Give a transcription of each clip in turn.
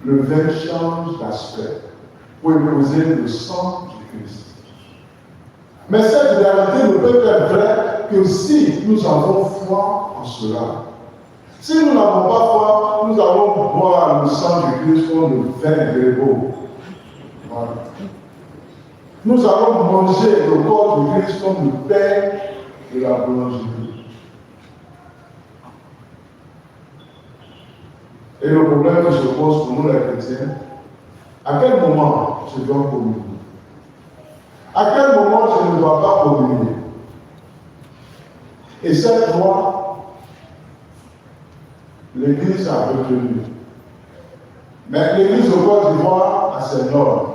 le vin change d'aspect pour épouser le sang du Christ. Mais cette réalité ne peut être vraie que si nous avons foi en cela. Si nous n'avons pas foi, nous allons boire le sang du Christ comme le vin grébeau. Voilà. Nous allons manger le corps du Christ comme le pain de la boulangerie. Et le problème qui se pose pour nous les chrétiens, à quel moment je dois communier? À quel moment je ne dois pas communier? Et cette loi, l'Église a retenu. Mais l'Église au Côte d'Ivoire a ses normes.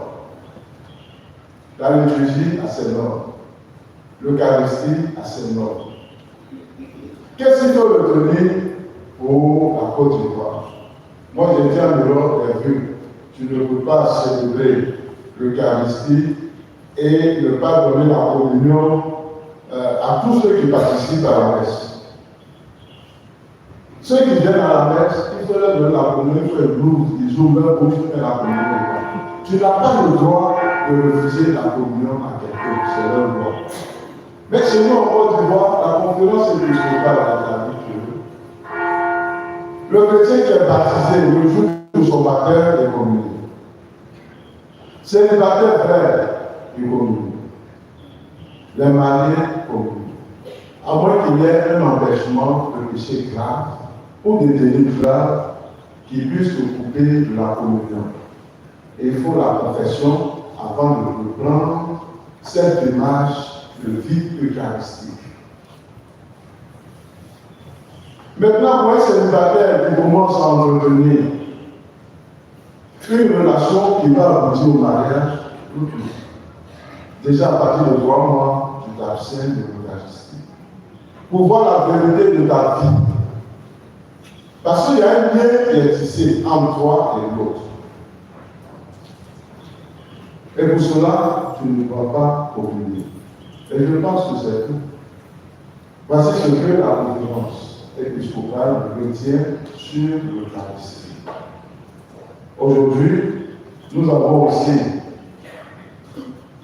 La liturgie a ses normes. L'Eucharistie a ses normes. Qu'est-ce qu'il faut retenir pour la Côte d'Ivoire? Moi, je tiens de l'ordre des vues. Tu ne peux pas célébrer l'Eucharistie et ne pas donner la communion à tous ceux qui participent à la messe. Ceux qui viennent à la messe, il faut leur donner la communion, il faut les blouses, ils ouvrent leur bouche, ils font la communion. Tu n'as pas le droit de refuser la communion à quelqu'un, c'est leur droit. Mais chez nous, en Côte d'Ivoire, la conférence épiscopale a établi que le chrétien qui est baptisé le jour de son baptême est communié. Célibataire frère, il communie. Les mariés communient. À moins qu'il y ait un empêchement de péché grave ou de délit grave qui puisse te couper de la communion. Et il faut la confession avant de reprendre cette démarche de vie eucharistique. Maintenant, pour un célibataire qui commence à entretenir une relation qui va aboutir au mariage, déjà à partir de 3 mois, tu t'abstiens de l'Eucharistie. Pour voir la vérité de ta vie. Parce qu'il y a un lien qui est tissé entre toi et l'autre. Et pour cela, tu ne dois pas communier. Et je pense que c'est tout. Voici ce que la conférence épiscopale retient sur l'Eucharistie. Aujourd'hui, nous avons aussi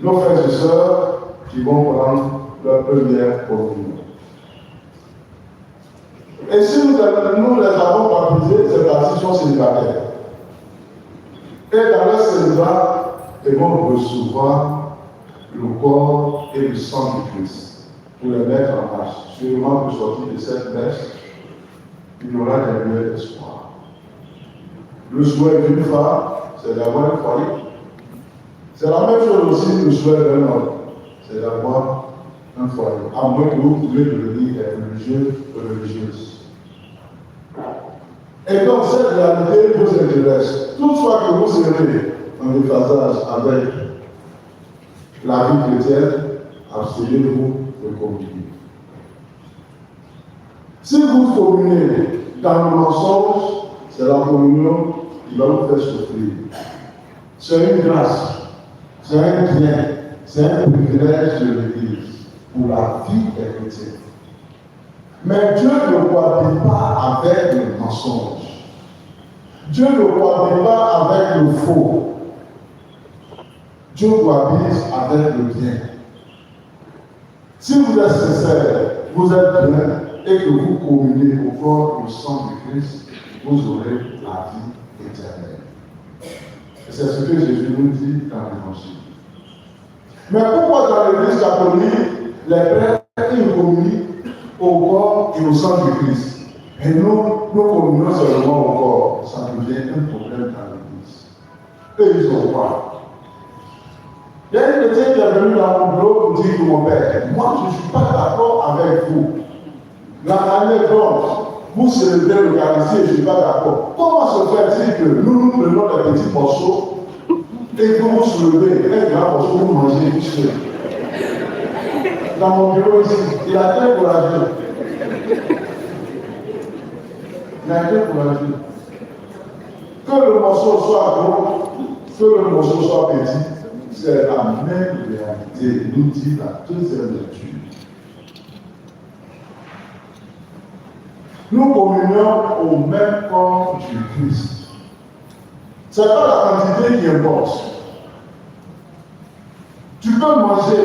nos frères et sœurs qui vont prendre leur première communion. Et si nous les avons baptisés, c'est parce qu'ils sont célibataires. Et dans leur célibat, ils vont recevoir le corps et le sang du Christ pour les mettre en marche. Sûrement pour sortir de cette messe, il y aura des lueurs d'espoir. Le souhait d'une femme, c'est d'avoir un foyer. C'est la même chose aussi que le souhait d'un homme, c'est d'avoir un foyer. À moins que vous pouvez devenir des religieux ou religieuses. Et donc cette réalité vous intéresse. Toutefois que vous serez en déphasage avec la vie chrétienne, abstenez-vous de communier. Si vous communiez dans le mensonge, c'est la communion qui va vous faire souffrir. C'est une grâce, c'est un bien, c'est un privilège de l'Église pour la vie des chrétiens. Mais Dieu ne cohabite pas avec le mensonge. Dieu ne cohabite pas avec le faux. Dieu cohabite avec le bien. Si vous êtes sincère, vous êtes bien et que vous communiez au corps et au sang du Christ, vous aurez la vie éternelle. Et c'est ce que Jésus nous dit dans l'Évangile. Mais pourquoi dans l'Église catholique, les prêtres ils communient au corps et au sang du Christ? Et nous communions seulement au corps. Ça devient un problème dans l'Église. Et ils ont quoi? Il y a une chrétienne qui est venue dans mon bureau pour dire que mon père, moi je ne suis pas d'accord avec vous. La manière dont vous célébrez l'Eucharistie et je ne suis pas d'accord. Comment se fait-il que nous prenons des petits morceaux et que vous soulevez un grand morceau, vous mangez tout seul? Dans mon bureau ici, il a très courageux. Il a été courageux. Que le morceau soit gros, que le morceau soit petit, c'est la même réalité, nous dit la deuxième lecture. Nous communions au même corps du Christ. Ce n'est pas la quantité qui importe. Tu peux manger